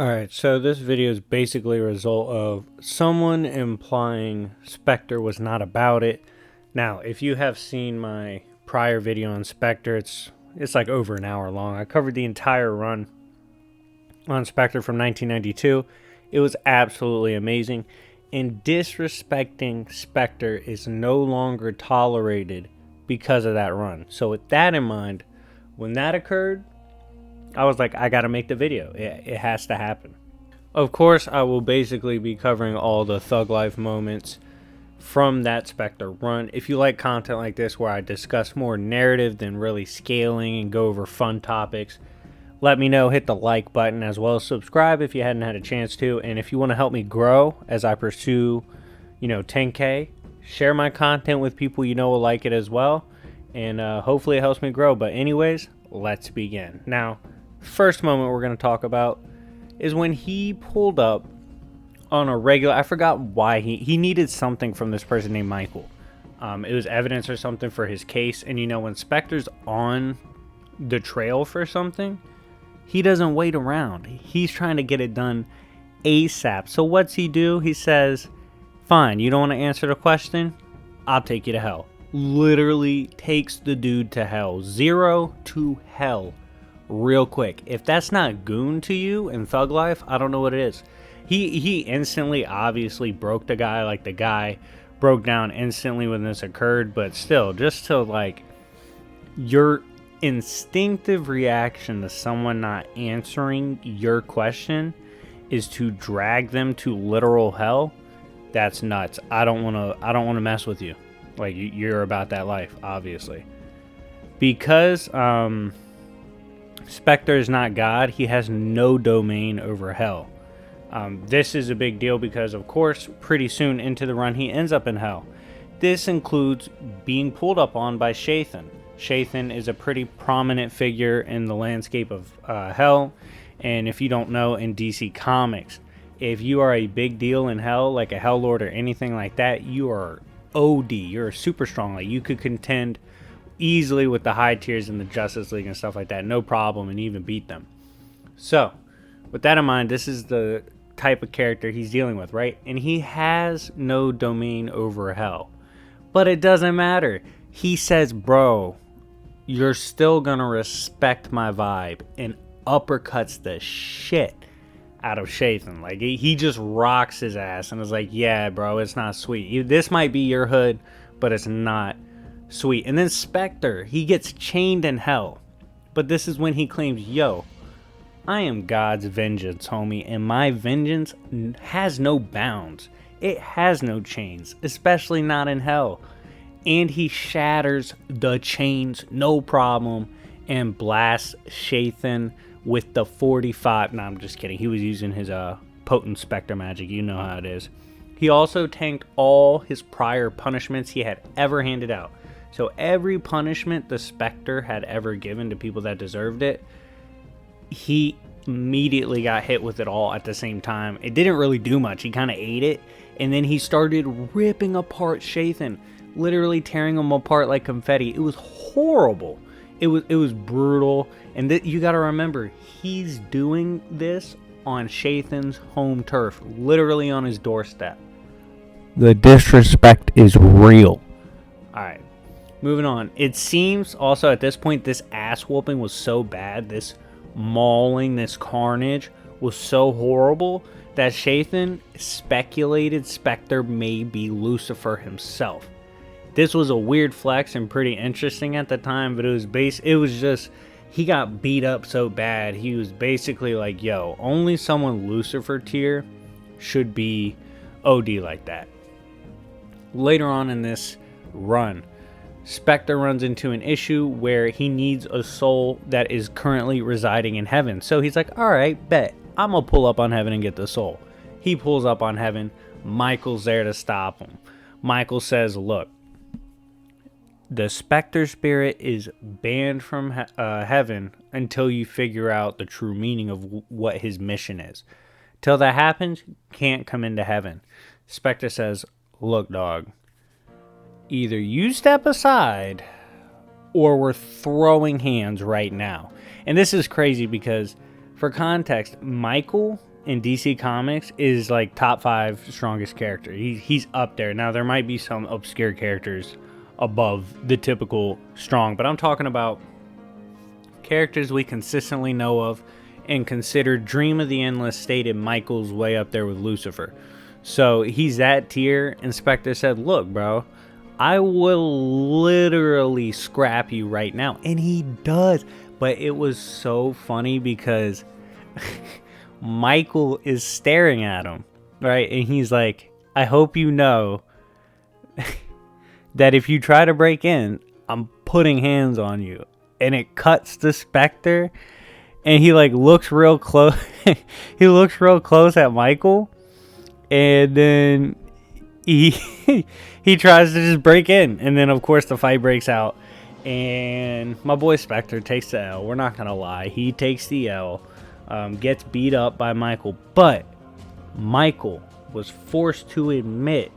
Alright, so this video is basically a result of someone implying Spectre was not about it. Now, if you have seen my prior video on Spectre, it's like over an hour long. I covered the entire run on Spectre from 1992. It was absolutely amazing. And disrespecting Spectre is no longer tolerated because of that run. So with that in mind, when that occurred, I was like, I gotta make the video. It has to happen. Of course, I will basically be covering all the Thug Life moments from that Spectre run. If you like content like this where I discuss more narrative than really scaling and go over fun topics, let me know. Hit the like button as well as subscribe if you hadn't had a chance to. And if you want to help me grow as I pursue, 10K, share my content with people you know will like it as well. And hopefully it helps me grow. But anyways, let's begin. Now, first moment we're going to talk about is when he pulled up on a regular, I forgot why he needed something from this person named Michael. It was evidence or something for his case. And when Spectre's on the trail for something, he doesn't wait around. He's trying to get it done ASAP. So what's he do? He says, fine, you don't want to answer the question? I'll take you to hell. Literally takes the dude to hell. 0 to hell. Real quick. If that's not goon to you in Thug Life, I don't know what it is. He instantly obviously broke the guy. Like, the guy broke down instantly when this occurred. But still, just to your instinctive reaction to someone not answering your question is to drag them to literal hell. That's nuts. I don't want to mess with you. Like, you're about that life, obviously. Because Spectre is not God, he has no domain over hell. This is a big deal because, of course, pretty soon into the run, he ends up in hell. This includes being pulled up on by Shathan. Shathan is a pretty prominent figure in the landscape of hell. And if you don't know, in DC Comics, if you are a big deal in hell, like a Hell Lord or anything like that, you are OD. You're super strong. Like, you could contend easily with the high tiers in the Justice League and stuff like that. No problem, and even beat them. So, with that in mind, this is the type of character he's dealing with, right? And he has no domain over hell. But it doesn't matter. He says, bro, you're still gonna respect my vibe, and uppercuts the shit out of Shathan. Like, he just rocks his ass and is like, yeah, bro, it's not sweet. This might be your hood, but it's not sweet. And then Spectre, he gets chained in hell. But this is when he claims, yo, I am God's vengeance, homie, and my vengeance has no bounds. It has no chains, especially not in hell. And he shatters the chains, no problem, and blasts Shathan with the 45. No, I'm just kidding. He was using his potent Spectre magic. You know how it is. He also tanked all his prior punishments he had ever handed out. So every punishment the Spectre had ever given to people that deserved it, he immediately got hit with it all at the same time. It didn't really do much. He kind of ate it, and then he started ripping apart Shathan, literally tearing him apart like confetti. It was horrible. It was brutal. And you got to remember, he's doing this on Shathan's home turf, literally on his doorstep. The disrespect is real. All right, moving on. It seems also at this point, this ass whooping was so bad, this mauling, this carnage was so horrible that Shathan speculated Spectre may be Lucifer himself. This was a weird flex and pretty interesting at the time, but it was just, he got beat up so bad, he was basically like, yo, only someone Lucifer tier should be OD like that. Later on in this run, Spectre runs into an issue where he needs a soul that is currently residing in heaven. So he's like, alright, bet, I'm gonna pull up on heaven and get the soul. He pulls up on heaven. Michael's there to stop him. Michael says, look, the Spectre spirit is banned from heaven until you figure out the true meaning of what his mission is. Till that happens, can't come into heaven. Spectre says, look, dog, either you step aside or we're throwing hands right now. And this is crazy because, for context, Michael in DC Comics is like top 5 strongest character. He's up there. Now there might be some obscure characters above the typical strong, but I'm talking about characters we consistently know of and consider Dream of the Endless stated Michael's way up there with Lucifer. So he's that tier, and Spectre said, look, bro, I will literally scrap you right now. And he does. But it was so funny because Michael is staring at him, right? And he's like, I hope you know that if you try to break in, I'm putting hands on you. And it cuts to Spectre, and he like looks real close. He looks real close at Michael, and then he he tries to just break in, and then of course the fight breaks out, and my boy Spectre takes the L. We're not gonna lie, he takes the L, gets beat up by Michael, but Michael was forced to admit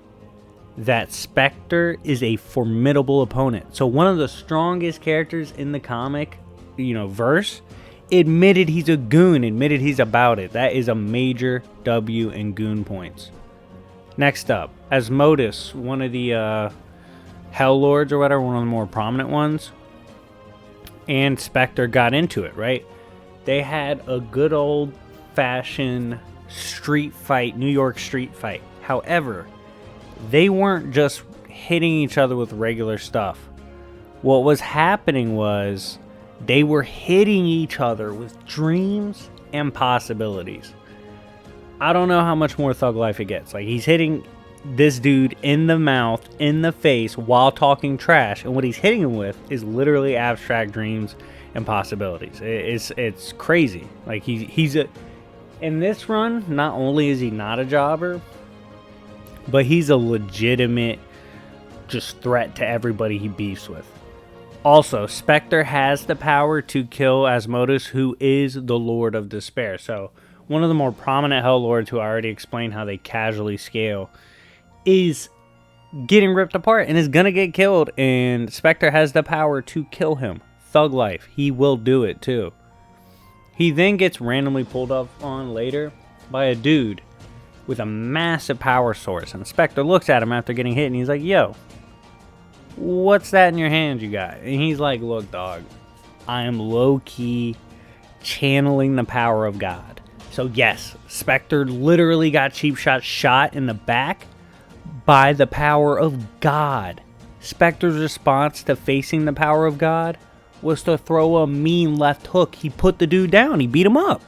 that Spectre is a formidable opponent. So one of the strongest characters in the comic, verse, admitted he's a goon, admitted he's about it. That is a major W in goon points. Next up, Asmodeus, one of the Hell Lords or whatever, one of the more prominent ones, and Spectre got into it, right? They had a good old-fashioned street fight, New York street fight. However, they weren't just hitting each other with regular stuff. What was happening was they were hitting each other with dreams and possibilities. I don't know how much more thug life it gets. Like, he's hitting this dude in the mouth, in the face, while talking trash, and what he's hitting him with is literally abstract dreams and possibilities. It's crazy. Like, he's in this run, not only is he not a jobber, but he's a legitimate just threat to everybody he beefs with. Also, Spectre has the power to kill Asmodeus, who is the Lord of Despair. So, one of the more prominent Hell Lords, who I already explained how they casually scale, is getting ripped apart and is gonna get killed. And Spectre has the power to kill him. Thug life. He will do it too. He then gets randomly pulled up on later by a dude with a massive power source, and Spectre looks at him after getting hit, and he's like, yo, what's that in your hand you got? And he's like, look, dog, I am low-key channeling the power of God. So yes, Spectre literally got cheap shot in the back by the power of God. Spectre's response to facing the power of God was to throw a mean left hook. He put the dude down. He beat him up.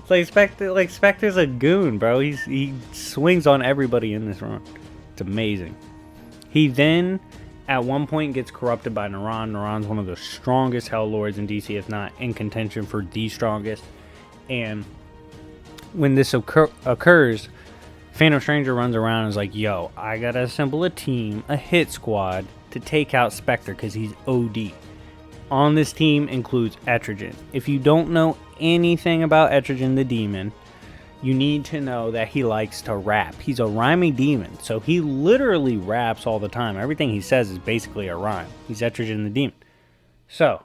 Spectre's a goon, bro. He swings on everybody in this run. It's amazing. He then, at one point, gets corrupted by Naran. Naran's one of the strongest Hell Lords in DC, if not in contention for the strongest. And when this occurs, Phantom Stranger runs around and is like, yo, I gotta assemble a team, a hit squad, to take out Spectre because he's OD. On this team includes Etrigan. If you don't know anything about Etrigan the Demon, you need to know that he likes to rap. He's a rhyming demon, so he literally raps all the time. Everything he says is basically a rhyme. He's Etrigan the Demon. So,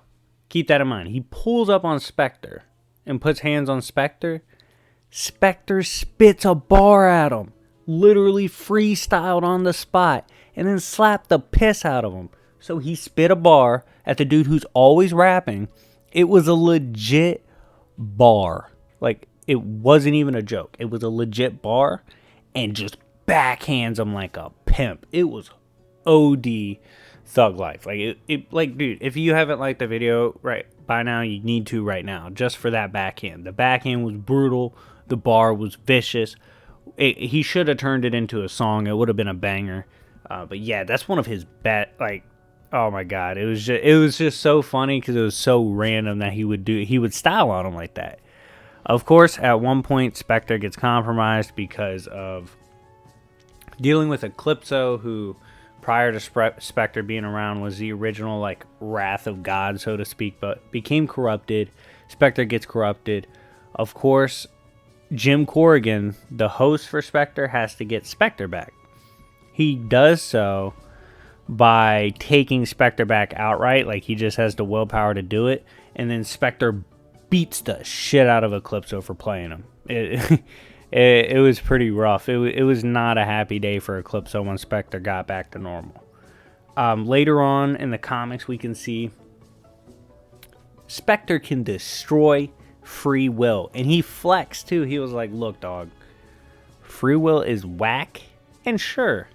keep that in mind. He pulls up on Spectre and puts hands on Spectre. Spectre spits a bar at him. Literally freestyled on the spot. And then slapped the piss out of him. So he spit a bar at the dude who's always rapping. It was a legit bar. Like, it wasn't even a joke. It was a legit bar. And just backhands him like a pimp. It was OD thug life. Like, dude, if you haven't liked the video right by now, you need to right now. Just for that backhand. The backhand was brutal. The bar was vicious. He should have turned it into a song. It would have been a banger. But yeah, that's one of his oh my god, it was just so funny because it was so random that he would style on him like that. Of course, at one point, Spectre gets compromised because of dealing with Eclipso, who prior to Spectre being around was the original like wrath of God, so to speak, but became corrupted. Spectre gets corrupted. Of course, Jim Corrigan, the host for Spectre, has to get Spectre back. He does so by taking Spectre back outright, like he just has the willpower to do it, and then Spectre beats the shit out of Eclipso for playing him. It was pretty rough. It was not a happy day for Eclipso when Spectre got back to normal. Later on in the comics, we can see Spectre can destroy free will. And he flexed too. He was like, look, dog, free will is whack. And sure,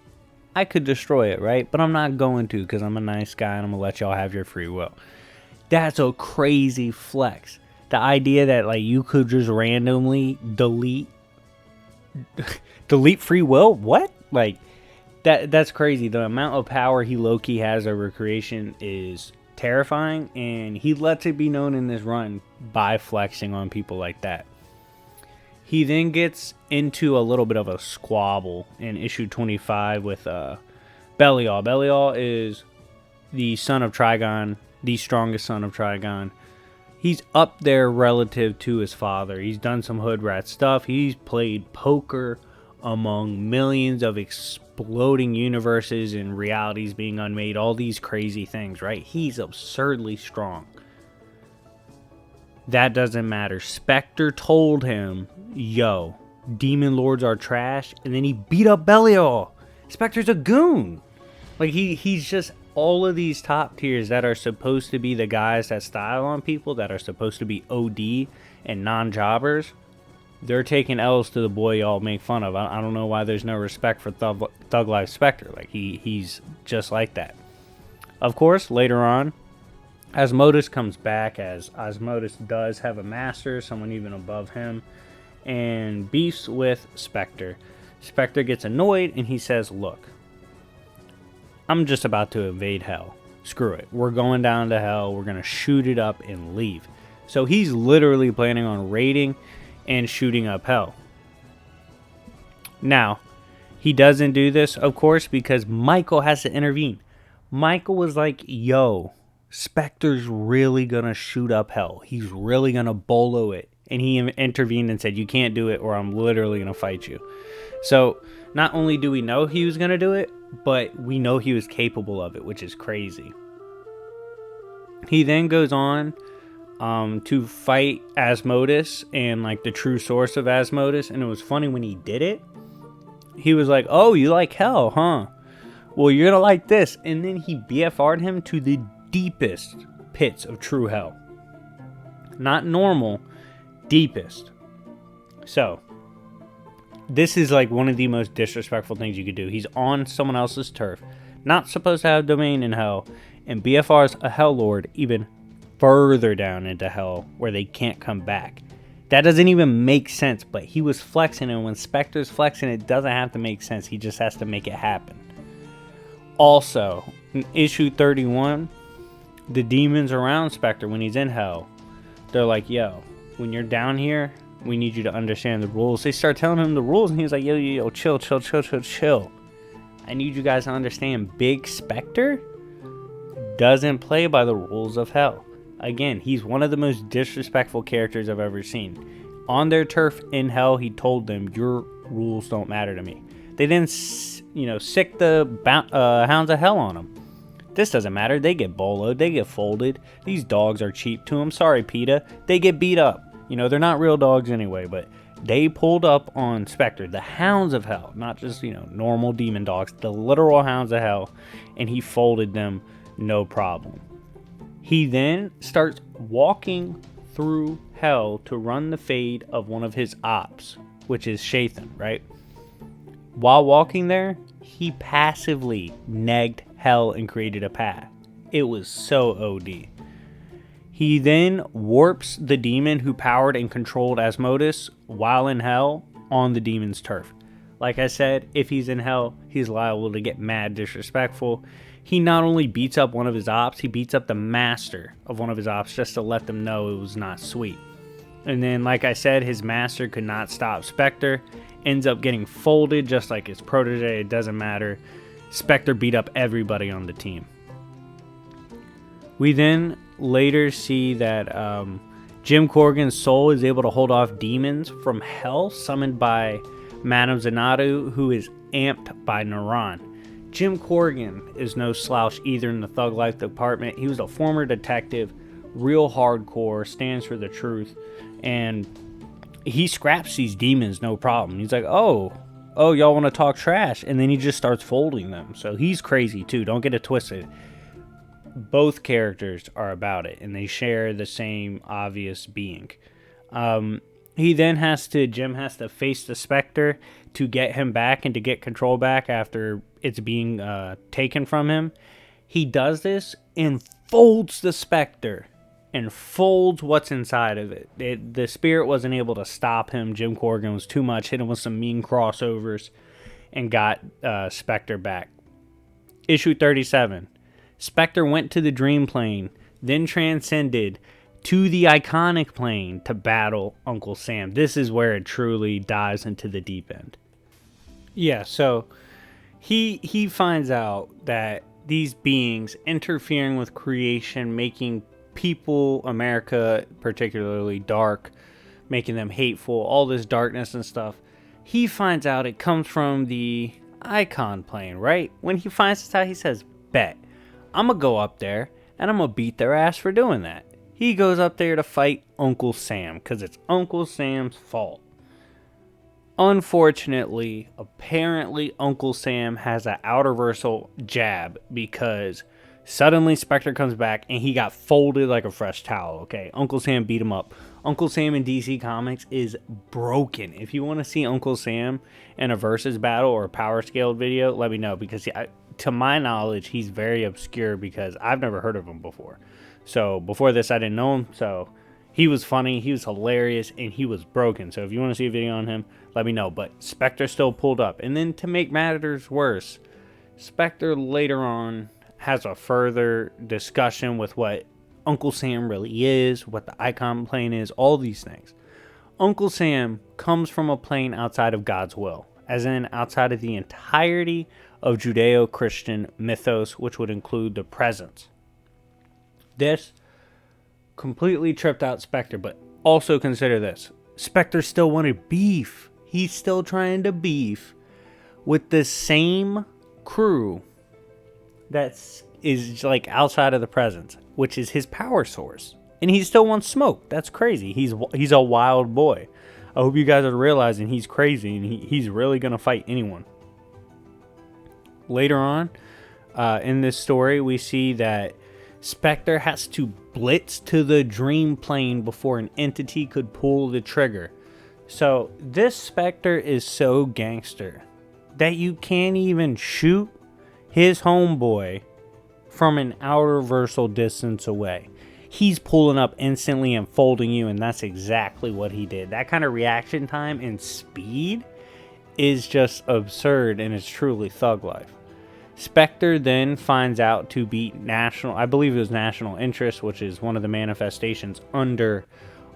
I could destroy it, right? But I'm not going to, because I'm a nice guy and I'm going to let y'all have your free will. That's a crazy flex. The idea that like you could just randomly delete free will? What? Like that's crazy. The amount of power he low-key has over creation is terrifying, and he lets it be known in this run by flexing on people like that. He then gets into a little bit of a squabble in issue 25 with Belial. Belial is the son of Trigon, the strongest son of Trigon. He's up there relative to his father. He's done some hood rat stuff. He's played poker among millions of exploding universes and realities being unmade. All these crazy things, right? He's absurdly strong. That doesn't matter. Spectre told him, yo, demon lords are trash. And then he beat up Belial. Spectre's a goon. Like, he's just all of these top tiers that are supposed to be the guys that style on people, that are supposed to be OD and non-jobbers. They're taking L's to the boy y'all make fun of. I don't know why there's no respect for Thug Life Spectre. Like, he's just like that. Of course, later on, Asmodeus comes back, as Asmodeus does have a master, someone even above him, and beefs with Spectre. Spectre gets annoyed and he says, look, I'm just about to invade hell. Screw it. We're going down to hell. We're going to shoot it up and leave. So he's literally planning on raiding and shooting up hell. Now, he doesn't do this, of course, because Michael has to intervene. Michael was like, yo, Spectre's really going to shoot up hell. He's really going to bolo it. And he intervened and said, you can't do it or I'm literally going to fight you. So not only do we know he was going to do it, but we know he was capable of it, which is crazy. He then goes on to fight Asmodeus and like the true source of Asmodeus. And it was funny when he did it. He was like, oh, you like hell, huh? Well, you're going to like this. And then he BFR'd him to the deepest pits of true hell. Not normal, deepest. So, this is like one of the most disrespectful things you could do. He's on someone else's turf, not supposed to have domain in hell, and BFR's a hell lord even further down into hell where they can't come back. That doesn't even make sense, but he was flexing, and when Spectre's flexing, it doesn't have to make sense. He just has to make it happen. Also, in issue 31, the demons around Spectre when he's in hell, they're like, yo, when you're down here, we need you to understand the rules. They start telling him the rules, and he's like, yo, chill. I need you guys to understand, Big Spectre doesn't play by the rules of hell. Again, he's one of the most disrespectful characters I've ever seen. On their turf in hell, he told them, your rules don't matter to me. They then, sick the hounds of hell on him. This doesn't matter. They get boloed. They get folded. These dogs are cheap to him. Sorry, PETA. They get beat up. They're not real dogs anyway, but they pulled up on Spectre, the hounds of hell, not just, normal demon dogs, the literal hounds of hell, and he folded them no problem. He then starts walking through hell to run the fade of one of his ops, which is Shathan, right? While walking there, he passively negged hell and created a path. It was so OD. He then warps the demon who powered and controlled Asmodeus while in hell on the demon's turf. Like I said, if he's in hell, he's liable to get mad disrespectful. He not only beats up one of his ops, he beats up the master of one of his ops just to let them know it was not sweet. And then, like I said, his master could not stop Spectre. Ends up getting folded just like his protege. It doesn't matter. Spectre beat up everybody on the team. We then later see that Jim Corrigan's soul is able to hold off demons from hell summoned by Madame Zanadu, who is amped by Naran. Jim Corrigan is no slouch either in the Thug Life department. He was a former detective, real hardcore, stands for the truth, and he scraps these demons no problem. He's like, oh, y'all want to talk trash, and then he just starts folding them. So he's crazy too. Don't get it twisted. Both characters are about it, and they share the same obvious being. He then Jim has to face the Spectre to get him back and to get control back after it's being taken from him. He does this and folds the Spectre and folds what's inside of it. The spirit wasn't able to stop him. Jim Corrigan was too much, hit him with some mean crossovers, and got Spectre back. Issue 37. Spectre went to the dream plane, then transcended to the iconic plane to battle Uncle Sam. This is where it truly dives into the deep end. Yeah, so he finds out that these beings interfering with creation, making people, America particularly, dark, making them hateful, all this darkness and stuff. He finds out it comes from the icon plane, right? When he finds this out, he says, bet, I'm going to go up there and I'm going to beat their ass for doing that. He goes up there to fight Uncle Sam because it's Uncle Sam's fault. Unfortunately, apparently Uncle Sam has an outerversal jab because suddenly Spectre comes back and he got folded like a fresh towel, okay? Uncle Sam beat him up. Uncle Sam in DC Comics is broken. If you want to see Uncle Sam in a versus battle or a power scaled video, let me know because to my knowledge, he's very obscure because I've never heard of him before. So before this, I didn't know him, so he was funny, he was hilarious, and he was broken. So if you want to see a video on him, let me know. But Spectre still pulled up. And then to make matters worse, Spectre later on has a further discussion with what Uncle Sam really is, what the icon plane is, all these things. Uncle Sam comes from a plane outside of God's will, as in outside of the entirety of Judeo-Christian mythos, which would include the presence. This completely tripped out Spectre, but also consider this. Spectre still wanted beef. He's still trying to beef with the same crew that is like outside of the presence, which is his power source. And he still wants smoke. That's crazy. He's a wild boy. I hope you guys are realizing he's crazy and he's really going to fight anyone. Later on in this story, we see that Spectre has to blitz to the dream plane before an entity could pull the trigger. So this Spectre is so gangster that you can't even shoot his homeboy from an outerversal distance away. He's pulling up instantly and folding you, and that's exactly what he did. That kind of reaction time and speed is just absurd, and it's truly thug life. Spectre then finds out to beat I believe it was National Interest, which is one of the manifestations under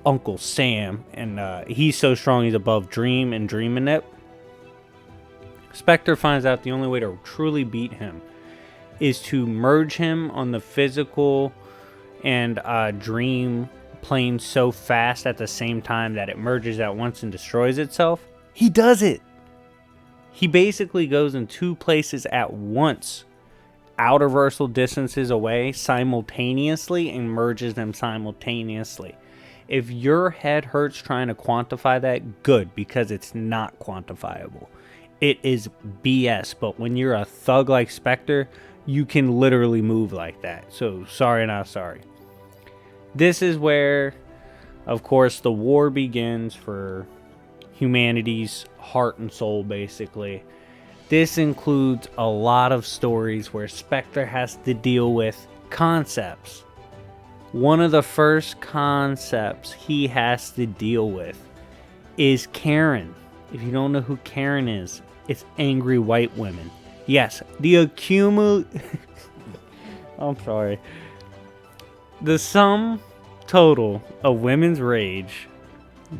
Uncle Sam, and he's so strong he's above Dream and Dreamin' It. Spectre finds out the only way to truly beat him is to merge him on the physical and Dream plane so fast at the same time that it merges at once and destroys itself. He does it! He basically goes in two places at once, outerversal distances away simultaneously, and merges them simultaneously. If your head hurts trying to quantify that, good, because it's not quantifiable. It is BS, but when you're a thug like Spectre, you can literally move like that. So, sorry, not sorry. This is where, of course, the war begins for humanity's heart and soul, basically. This includes a lot of stories where Spectre has to deal with concepts. One of the first concepts he has to deal with is Karen. If you don't know who Karen is, it's angry white women. Yes, the I'm sorry. The sum total of women's rage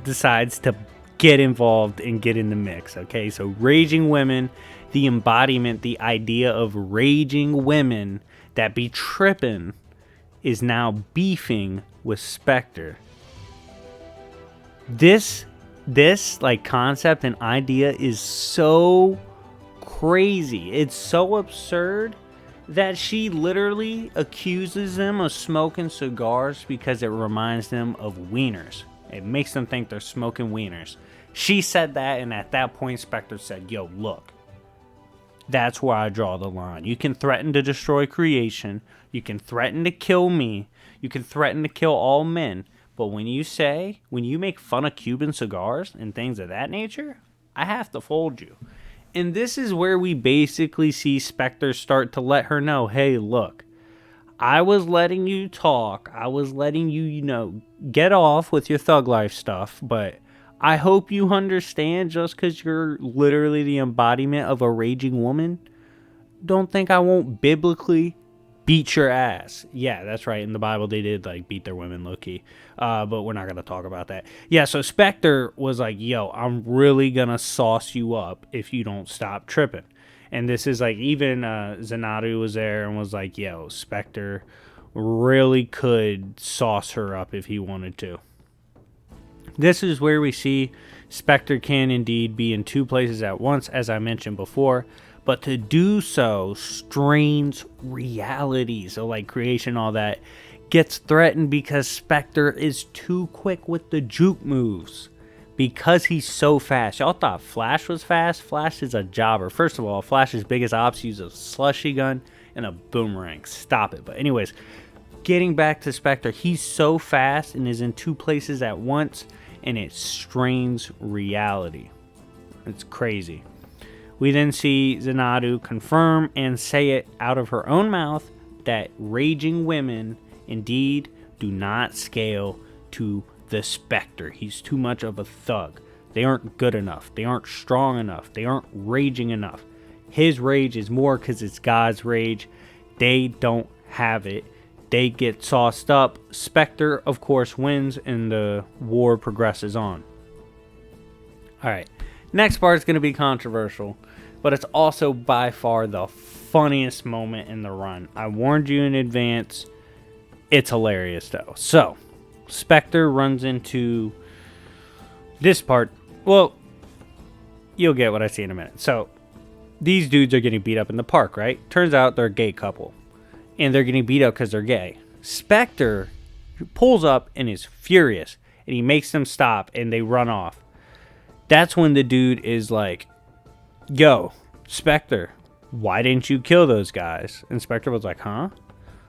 decides to get involved and get in the mix, okay? So raging women, the embodiment, the idea of raging women that be tripping is now beefing with Spectre. This like concept and idea is so crazy. It's so absurd that she literally accuses them of smoking cigars because it reminds them of wieners. It makes them think they're smoking wieners. She said that, and at that point, Spectre said, yo, look, that's where I draw the line. You can threaten to destroy creation. You can threaten to kill me. You can threaten to kill all men. But when you make fun of Cuban cigars and things of that nature, I have to fold you. And this is where we basically see Spectre start to let her know, hey, look, I was letting you talk. I was letting you, get off with your thug life stuff. But I hope you understand, just because you're literally the embodiment of a raging woman, don't think I won't biblically beat your ass. Yeah, that's right. In the Bible, they did beat their women low-key. But we're not going to talk about that. Yeah, so Spectre was like, yo, I'm really going to sauce you up if you don't stop tripping. And this is even Xanadu was there and was like, yo, Spectre really could sauce her up if he wanted to. This is where we see Spectre can indeed be in two places at once, as I mentioned before. But to do so strains reality. So creation, all that gets threatened because Spectre is too quick with the juke moves. Because he's so fast. Y'all thought Flash was fast? Flash is a jobber. First of all, Flash's biggest ops uses a slushy gun and a boomerang. Stop it. But anyways, getting back to Spectre, he's so fast and is in two places at once, and it strains reality. It's crazy. We then see Xanadu confirm and say it out of her own mouth that raging women indeed do not scale to the Spectre. He's too much of a thug. They aren't good enough. They aren't strong enough. They aren't raging enough. His rage is more because it's God's rage. They don't have it. They get sauced up. Spectre, of course, wins, and the war progresses on. Alright, next part is going to be controversial, but it's also by far the funniest moment in the run. I warned you in advance. It's hilarious, though. So, Spectre runs into this part. Well, you'll get what I see in a minute. So, these dudes are getting beat up in the park, right? Turns out they're a gay couple. And they're getting beat up because they're gay. Spectre pulls up and is furious. And he makes them stop and they run off. That's when the dude is like, yo, Spectre, why didn't you kill those guys? And Spectre was like, huh?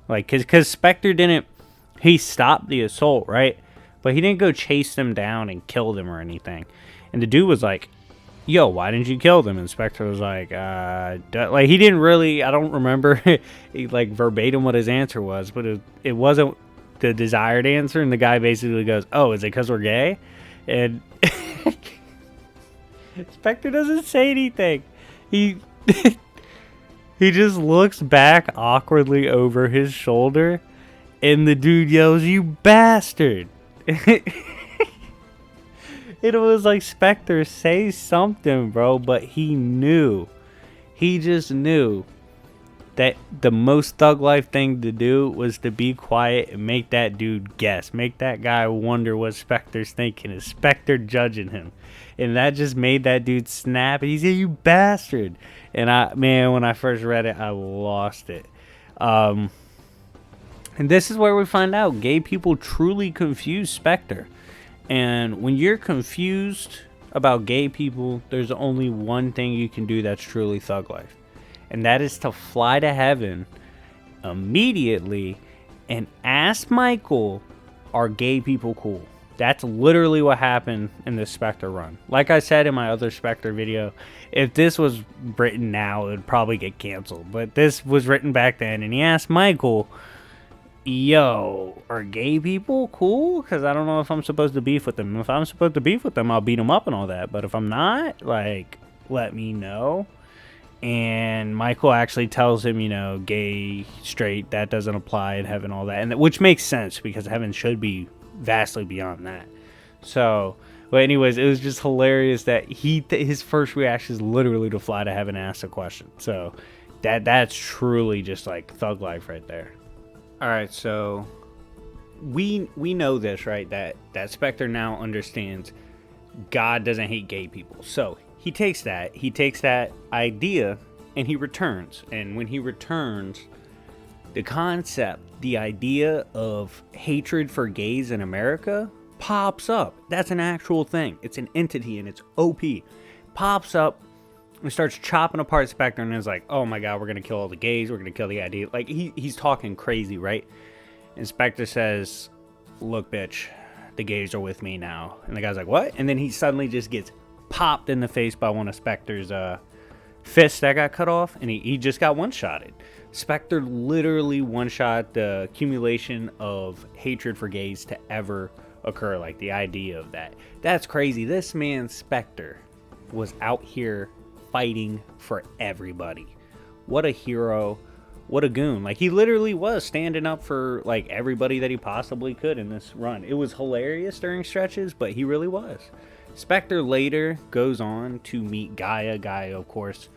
Because Spectre didn't, he stopped the assault, right? But he didn't go chase them down and kill them or anything. And the dude was like, yo, why didn't you kill them? And Spectre was like, he didn't really, I don't remember verbatim what his answer was, but it wasn't the desired answer. And the guy basically goes, oh, is it because we're gay? And Spectre doesn't say anything. He just looks back awkwardly over his shoulder, and the dude yells, you bastard. It was like, Spectre, say something, bro. But he knew. He just knew that the most thug life thing to do was to be quiet and make that dude guess. Make that guy wonder what Spectre's thinking. Is Spectre judging him? And that just made that dude snap. And he said, you bastard. And when I first read it, I lost it. And this is where we find out gay people truly confuse Spectre. And when you're confused about gay people, there's only one thing you can do that's truly thug life. And that is to fly to heaven immediately and ask Michael, are gay people cool? That's literally what happened in this Spectre run. Like I said in my other Spectre video, if this was written now, it would probably get canceled. But this was written back then, and he asked Michael, yo, are gay people cool? Because I don't know if I'm supposed to beef with them. If I'm supposed to beef with them, I'll beat them up and all that. But if I'm not, let me know. And Michael actually tells him, gay, straight, that doesn't apply in heaven, all that. And which makes sense, because heaven should be vastly beyond that. So, but anyways, it was just hilarious that his first reaction is literally to fly to heaven and ask a question. So that's truly just thug life right there. All right, so we know this, right? That Spectre now understands God doesn't hate gay people. So he takes that idea and he returns. And when he returns, the concept, the idea of hatred for gays in America pops up. That's an actual thing. It's an entity, and it's OP. Pops up and starts chopping apart Spectre, and is like, oh my god, we're going to kill all the gays. We're going to kill the idea. Like, he's talking crazy, right? And Spectre says, look, bitch, the gays are with me now. And the guy's like, what? And then he suddenly just gets popped in the face by one of Spectre's fists that got cut off, and he just got one-shotted. Spectre literally one-shot the accumulation of hatred for gays to ever occur. Like, the idea of that. That's crazy. This man, Spectre, was out here fighting for everybody. What a hero. What a goon. Like, he literally was standing up for, like, everybody that he possibly could in this run. It was hilarious during stretches, but he really was. Spectre later goes on to meet Gaia. Gaia, of course,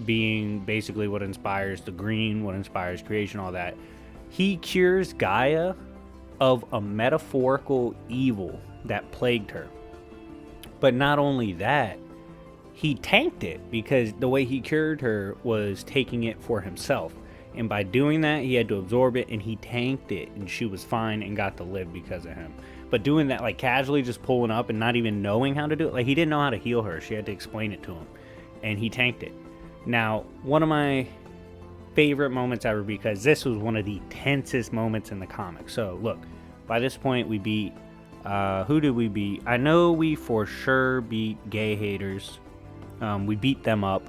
being basically what inspires the green, what inspires creation, all that. He cures Gaia of a metaphorical evil that plagued her. But not only that, he tanked it, because the way he cured her was taking it for himself. And by doing that, he had to absorb it, and he tanked it, and she was fine and got to live because of him. But doing that, like, casually just pulling up and not even knowing how to do it, like, he didn't know how to heal her. She had to explain it to him, and he tanked it. Now, one of my favorite moments ever, because this was one of the tensest moments in the comic. So, look, by this point, we beat, who did we beat? I know we for sure beat gay haters. We beat them up.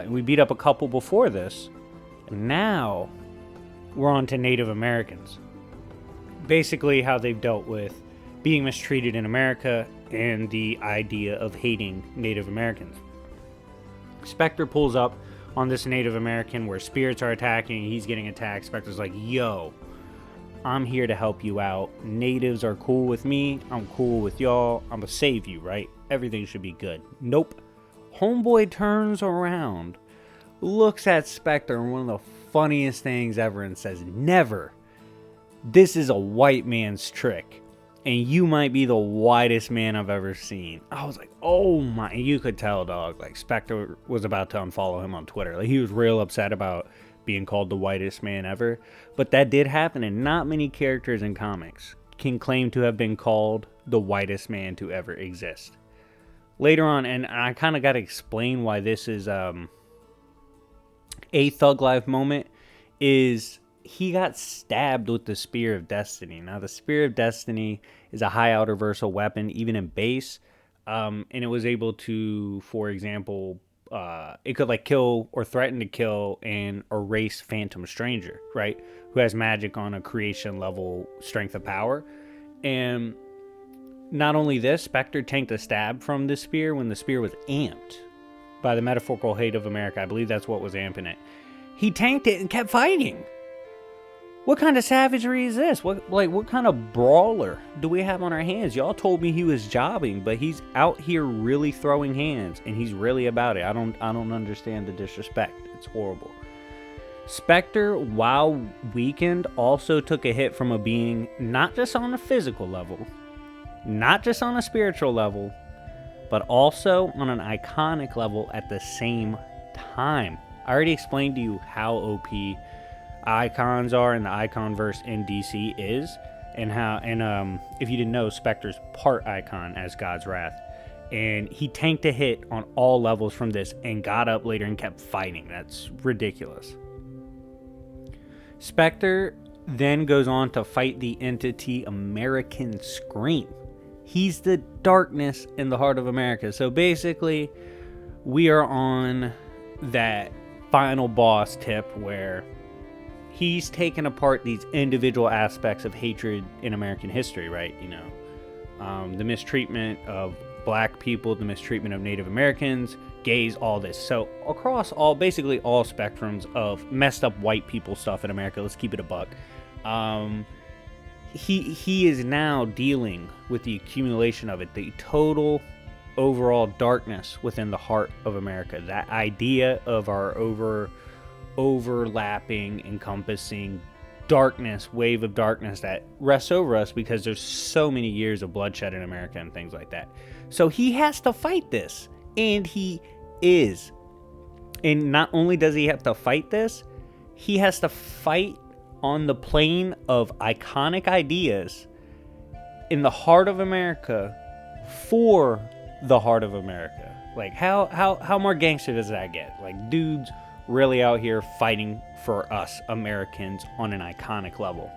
We beat up a couple before this. Now, we're on to Native Americans. Basically, how they've dealt with being mistreated in America and the idea of hating Native Americans. Spectre pulls up on this Native American where spirits are attacking. He's getting attacked. Spectre's like, yo, I'm here to help you out. Natives are cool with me. I'm cool with y'all. I'm gonna save you, right? Everything should be good. Nope. Homeboy turns around, looks at Spectre, and one of the funniest things ever, and says, never. This is a white man's trick, and you might be the whitest man I've ever seen. I was like, oh my, you could tell, dog. Like, Spectre was about to unfollow him on Twitter. Like, he was real upset about being called the whitest man ever. But that did happen, and not many characters in comics can claim to have been called the whitest man to ever exist. Later on, and I kind of got to explain why this is a Thug Life moment, is he got stabbed with the Spear of Destiny. Now, the Spear of Destiny is a high outer versal weapon, even in base, and it was able to, for example, it could like kill or threaten to kill and erase Phantom Stranger, right? Who has magic on a creation level strength of power. And not only this, Spectre tanked a stab from the spear when the spear was amped by the metaphorical hate of America. I believe that's what was amping it. He tanked it and kept fighting. What kind of savagery is this? What kind of brawler do we have on our hands? Y'all told me he was jobbing, but he's out here really throwing hands, and he's really about it. I don't understand the disrespect. It's horrible. Spectre, while weakened, also took a hit from a being not just on a physical level, not just on a spiritual level, but also on an iconic level at the same time. I already explained to you how OP icons are and the icon verse in DC is, and how, and if you didn't know, Spectre's part icon as God's Wrath, and he tanked a hit on all levels from this and got up later and kept fighting. That's ridiculous. Spectre then goes on to fight the entity American Scream. He's the darkness in the heart of America. So basically, we are on that final boss tip where he's taken apart these individual aspects of hatred in American history, right? You know, the mistreatment of black people, the mistreatment of Native Americans, gays, all this. So across basically all spectrums of messed up white people stuff in America, let's keep it a buck. He is now dealing with the accumulation of it, the total overall darkness within the heart of America. That idea of our overlapping, encompassing darkness, wave of darkness that rests over us because there's so many years of bloodshed in America and things like that. So he has to fight this, and he is. And not only does he have to fight this, he has to fight on the plane of iconic ideas in the heart of America for the heart of America. Like, how more gangster does that get? Like, dudes really out here fighting for us Americans on an iconic level.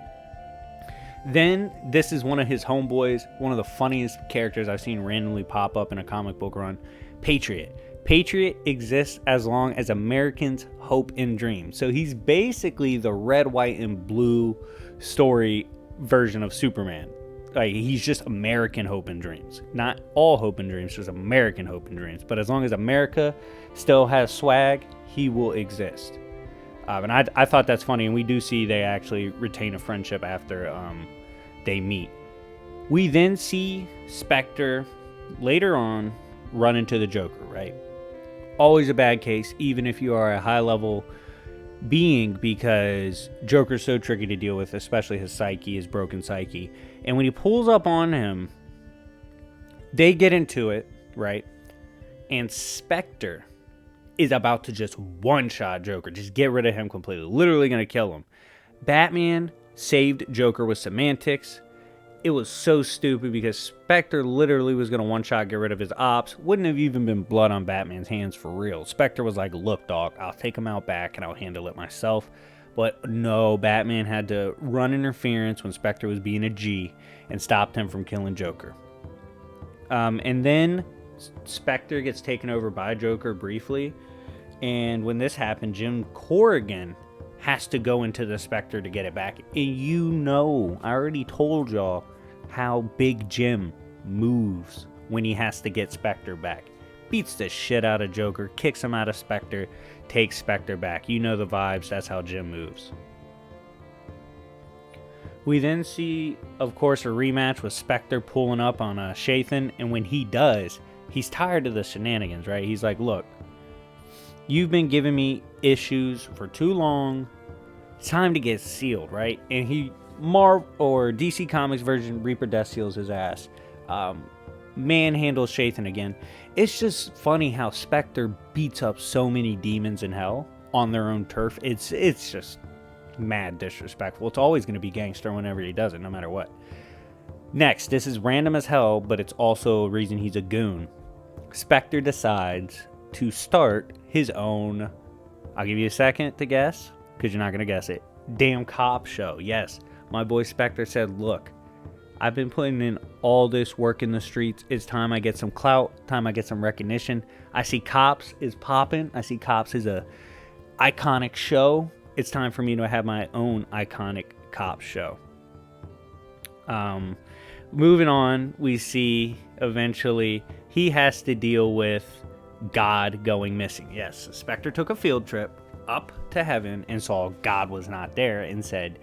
Then, this is one of his homeboys, one of the funniest characters I've seen randomly pop up in a comic book run, Patriot. Patriot exists as long as Americans hope and dream. So he's basically the red, white, and blue story version of Superman. Like, he's just American hope and dreams. Not all hope and dreams, just American hope and dreams. But as long as America still has swag, he will exist. And I thought that's funny, and we do see they actually retain a friendship after they meet. We then see Spectre later on run into the Joker, right? Always a bad case, even if you are a high-level being, because Joker's so tricky to deal with, especially his psyche, his broken psyche. And when he pulls up on him, they get into it, right? And Spectre is about to just one-shot Joker, just get rid of him completely, literally going to kill him. Batman saved Joker with semantics. It was so stupid because Spectre literally was going to one-shot get rid of his ops. Wouldn't have even been blood on Batman's hands for real. Spectre was like, look, dog, I'll take him out back and I'll handle it myself. But no, Batman had to run interference when Spectre was being a G and stopped him from killing Joker. And then Spectre gets taken over by Joker briefly. And when this happened, Jim Corrigan has to go into the Spectre to get it back. And you know, I already told y'all how Big Jim moves when he has to get Spectre back. Beats the shit out of Joker, kicks him out of Spectre, takes Spectre back. You know the vibes, that's how Jim moves. We then see, of course, a rematch with Spectre pulling up on Shathan. And when he does, he's tired of the shenanigans, right? He's like, look, you've been giving me issues for too long. It's time to get sealed, right? And he, or DC Comics version, Reaper Death seals his ass. Manhandles Shathan again. It's just funny how Spectre beats up so many demons in hell on their own turf. It's just mad disrespectful. It's always going to be gangster whenever he does it, no matter what. Next, this is random as hell, but it's also a reason he's a goon. Spectre decides to start his own, I'll give you a second to guess, because you're not going to guess it, damn cop show. Yes, my boy Spectre said, look, I've been putting in all this work in the streets. It's time I get some clout, time I get some recognition. I see Cops is popping. I see Cops is a iconic show. It's time for me to have my own iconic cop show. Moving on, we see eventually he has to deal with God going missing. Yes, Spectre took a field trip up to heaven and saw God was not there and said,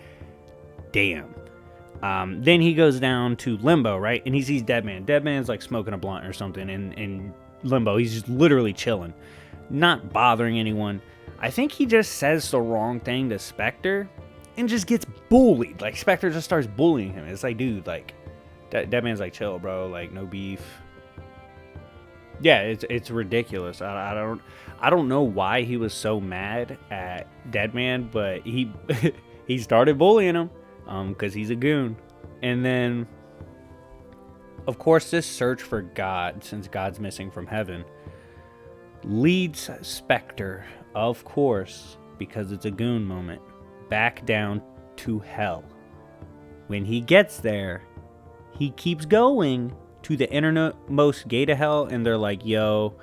damn. Then he goes down to Limbo, right? And he sees Deadman. Deadman's like smoking a blunt or something in Limbo. He's just literally chilling, not bothering anyone. I think he just says the wrong thing to Spectre and just gets bullied. Like, Spectre just starts bullying him. It's like, dude, like, Deadman's like, chill, bro. Like, no beef. Yeah, it's ridiculous. I don't know why he was so mad at Deadman, but he he started bullying him because he's a goon. And then, of course, this search for God, since God's missing from heaven, leads Spectre, of course, because it's a goon moment, back down to hell. When he gets there, he keeps going to the innermost gate of hell, and they're like, yo,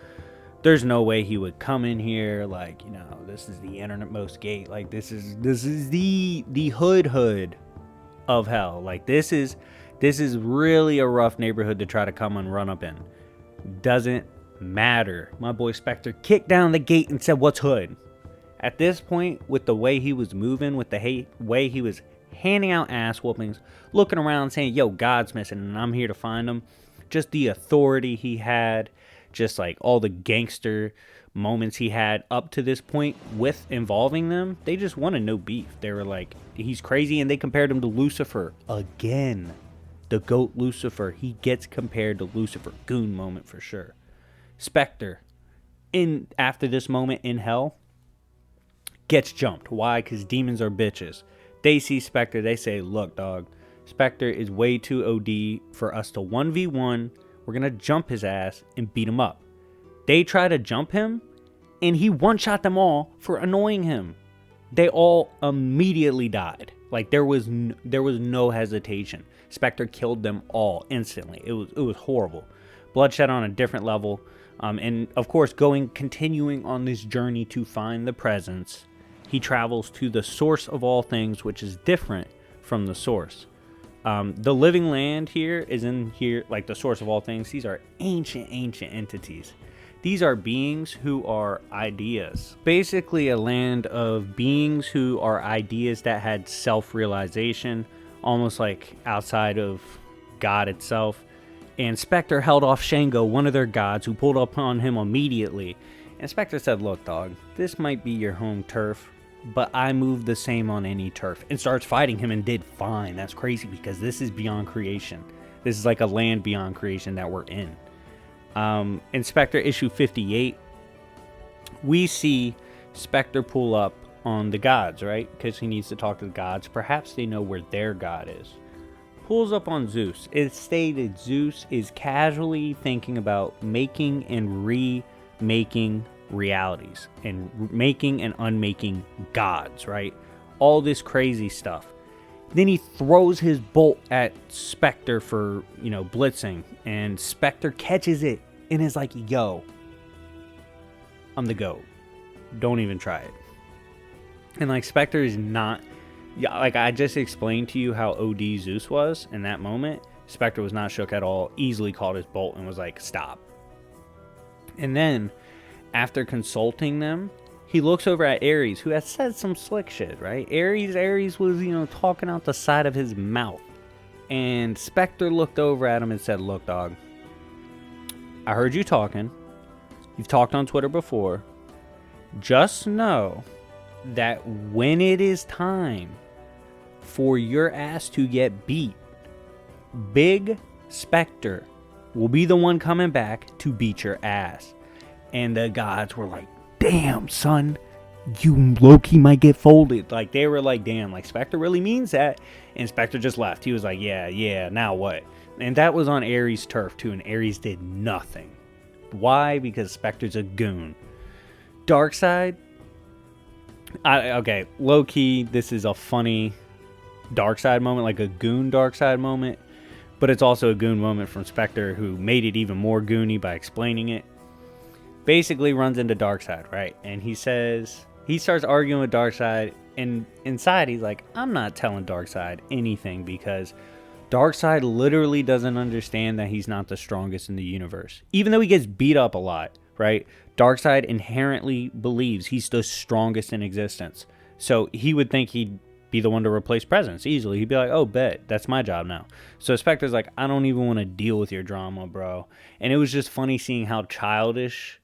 there's no way he would come in here. Like, you know, this is the innermost gate. Like, this is the hood of hell. Like, this is really a rough neighborhood to try to come and run up in. Doesn't matter. My boy Spectre kicked down the gate and said, what's hood? At this point, with the way he was moving, with the way he was handing out ass whoopings, looking around saying, yo, God's missing and I'm here to find him. Just the authority he had, just like all the gangster moments he had up to this point with involving them, they just wanted no beef. They were like, he's crazy, and they compared him to Lucifer again. The GOAT Lucifer, he gets compared to Lucifer. Goon moment for sure. Spectre after this moment in hell, gets jumped. Why? Because demons are bitches. They see Spectre. They say, look, dog, Spectre is way too OD for us to 1v1. We're going to jump his ass and beat him up. They try to jump him, and he one-shot them all for annoying him. They all immediately died. Like, there was no hesitation. Spectre killed them all instantly. It was horrible. Bloodshed on a different level. And, of course, continuing on this journey to find the presence, he travels to the source of all things, which is different from the source. The living land here is in here, like the source of all things. These are ancient entities. These are beings who are ideas. Basically a land of beings who are ideas that had self-realization, almost like outside of God itself. And Spectre held off Shango, one of their gods, who pulled up on him immediately. And Spectre said, look, dog, this might be your home turf, but I move the same on any turf. And starts fighting him and did fine. That's crazy because this is beyond creation. This is like a land beyond creation that we're in. In Spectre issue 58, we see Spectre pull up on the gods, right? Because he needs to talk to the gods. Perhaps they know where their god is. Pulls up on Zeus. It's stated Zeus is casually thinking about making and remaking realities and making and unmaking gods, right? All this crazy stuff. Then he throws his bolt at Spectre for, blitzing. And Spectre catches it and is like, yo, I'm the GOAT. Don't even try it. And like Spectre is not... Yeah, like I just explained to you how OD Zeus was in that moment. Spectre was not shook at all. Easily caught his bolt and was like, stop. And then, after consulting them, he looks over at Ares, who has said some slick shit, right? Ares was, talking out the side of his mouth. And Spectre looked over at him and said, look, dog, I heard you talking. You've talked on Twitter before. Just know that when it is time for your ass to get beat, Big Spectre will be the one coming back to beat your ass. And the gods were like, damn, son, you low-key might get folded. Like, they were like, damn, like, Spectre really means that. And Spectre just left. He was like, yeah, now what? And that was on Ares' turf, too, and Ares did nothing. Why? Because Spectre's a goon. Darkseid, okay, low-key, this is a funny Darkseid moment, like a goon Darkseid moment, but it's also a goon moment from Spectre, who made it even more goony by explaining it. Basically runs into Darkseid, right? And he starts arguing with Darkseid, and inside he's like, I'm not telling Darkseid anything because Darkseid literally doesn't understand that he's not the strongest in the universe. Even though he gets beat up a lot, right? Darkseid inherently believes he's the strongest in existence. So he would think he'd be the one to replace Presence easily. He'd be like, oh, bet, that's my job now. So Spectre's like, I don't even want to deal with your drama, bro. And it was just funny seeing how childish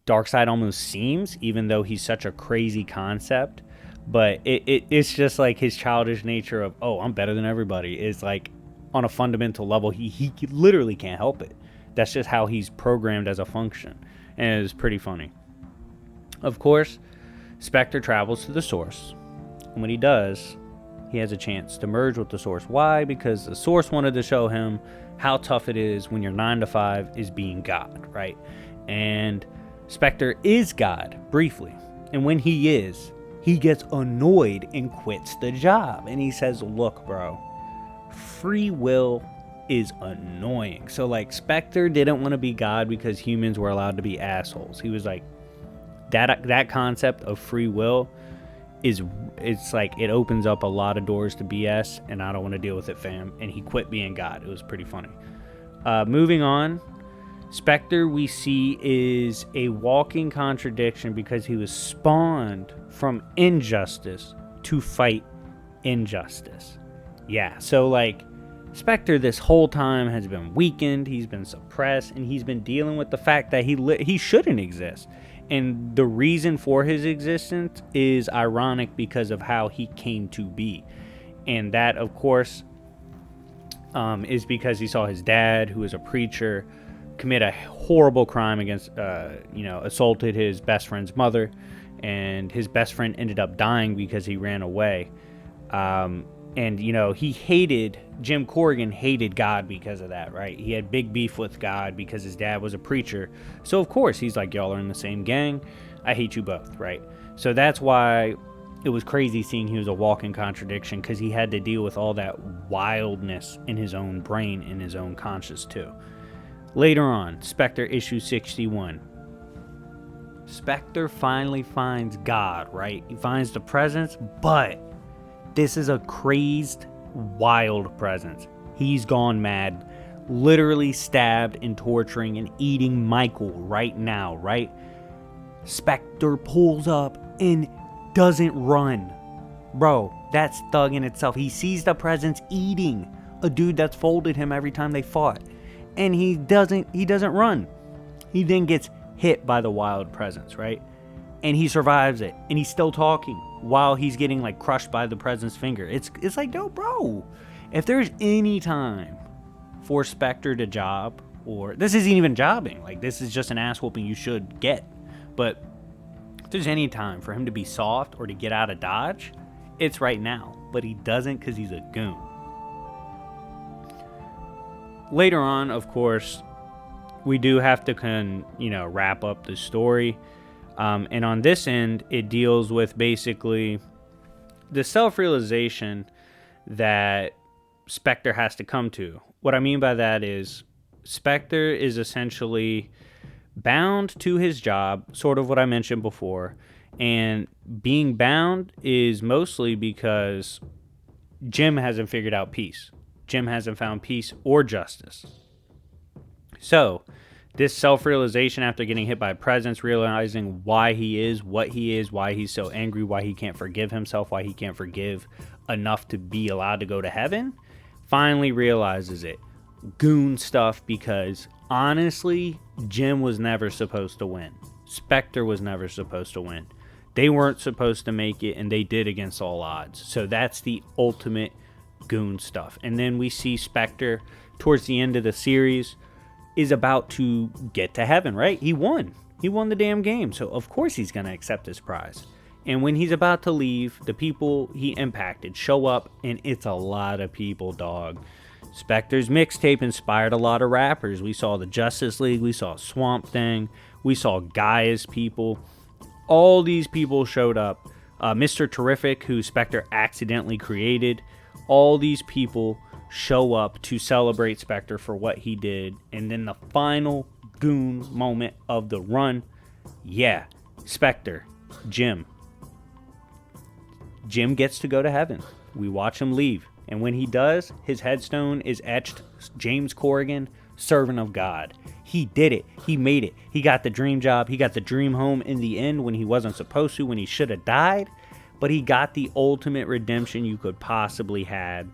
Darkseid almost seems, even though he's such a crazy concept. But it's just like his childish nature of, oh, I'm better than everybody, is like on a fundamental level, he literally can't help it. That's just how he's programmed as a function. And it is pretty funny. Of course, Spectre travels to the source. And when he does, he has a chance to merge with the source. Why? Because the source wanted to show him how tough it is when your 9 to 5 is being God, right? And Spectre is God, briefly. And when he is, he gets annoyed and quits the job. And he says, look, bro, free will is annoying. So, like, Spectre didn't want to be God because humans were allowed to be assholes. He was like, that concept of free will it's like, it opens up a lot of doors to BS, and I don't want to deal with it, fam. And he quit being God. It was pretty funny. Moving on, Spectre, we see, is a walking contradiction because he was spawned from injustice to fight injustice. Yeah, so, like, Spectre this whole time has been weakened, he's been suppressed, and he's been dealing with the fact that he shouldn't exist. And the reason for his existence is ironic because of how he came to be. And that, of course, is because he saw his dad, who was a preacher, commit a horrible crime against, assaulted his best friend's mother, and his best friend ended up dying because he ran away. And he hated, Jim Corrigan hated God because of that, right? He had big beef with God because his dad was a preacher. So of course he's like, y'all are in the same gang, I hate you both, right? So that's why it was crazy seeing he was a walking contradiction, because he had to deal with all that wildness in his own brain, in his own conscience too. Later on, Spectre issue 61. Spectre finally finds God, right? He finds the presence, but this is a crazed, wild presence. He's gone mad, literally stabbed and torturing and eating Michael right now, right? Spectre pulls up and doesn't run. Bro, that's thug in itself. He sees the presence eating a dude that's folded him every time they fought, and he doesn't run. He then gets hit by the wild presence, right? And he survives it, and he's still talking while he's getting like crushed by the presence finger. It's like, no, bro, if there's any time for Spectre to job, or this isn't even jobbing, like this is just an ass whooping you should get, but if there's any time for him to be soft or to get out of dodge, it's right now. But he doesn't, because he's a goon. Later on, of course, we do have to wrap up the story. And on this end, it deals with basically the self-realization that Spectre has to come to. What I mean by that is Spectre is essentially bound to his job, sort of what I mentioned before. And being bound is mostly because Jim hasn't figured out peace. Jim hasn't found peace or justice. So this self-realization after getting hit by presence, realizing why he is what he is, why he's so angry, why he can't forgive himself, why he can't forgive enough to be allowed to go to heaven, finally realizes it. Goon stuff, because honestly, Jim was never supposed to win. Spectre was never supposed to win. They weren't supposed to make it, and they did against all odds. So that's the ultimate goon stuff. And then we see Spectre towards the end of the series is about to get to heaven, right? He won. He won the damn game. So of course he's going to accept his prize. And when he's about to leave, the people he impacted show up, and it's a lot of people, dog. Spectre's mixtape inspired a lot of rappers. We saw the Justice League. We saw Swamp Thing. We saw Gaia's people. All these people showed up. Mr. Terrific, who Spectre accidentally created. All these people show up to celebrate Spectre for what he did. And then the final goon moment of the run. Yeah, Spectre, Jim. Jim gets to go to heaven. We watch him leave. And when he does, his headstone is etched James Corrigan, servant of God. He did it. He made it. He got the dream job. He got the dream home in the end when he wasn't supposed to, when he should have died. But he got the ultimate redemption you could possibly have.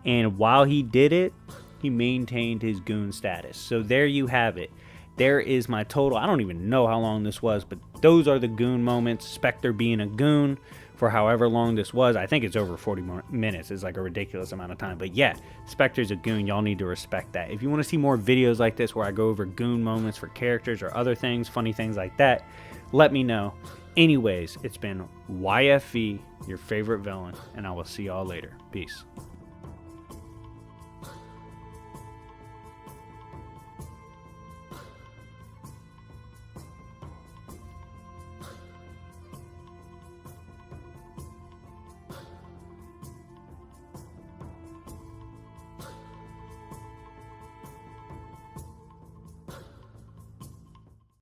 And while he did it, he maintained his goon status. So there you have it. There is my total. I don't even know how long this was, but those are the goon moments. Spectre being a goon for however long this was. I think it's over 40 minutes. It's like a ridiculous amount of time. But yeah, Spectre's a goon. Y'all need to respect that. If you want to see more videos like this where I go over goon moments for characters or other things, funny things like that, let me know. Anyways, it's been YFV, your favorite villain, and I will see y'all later. Peace.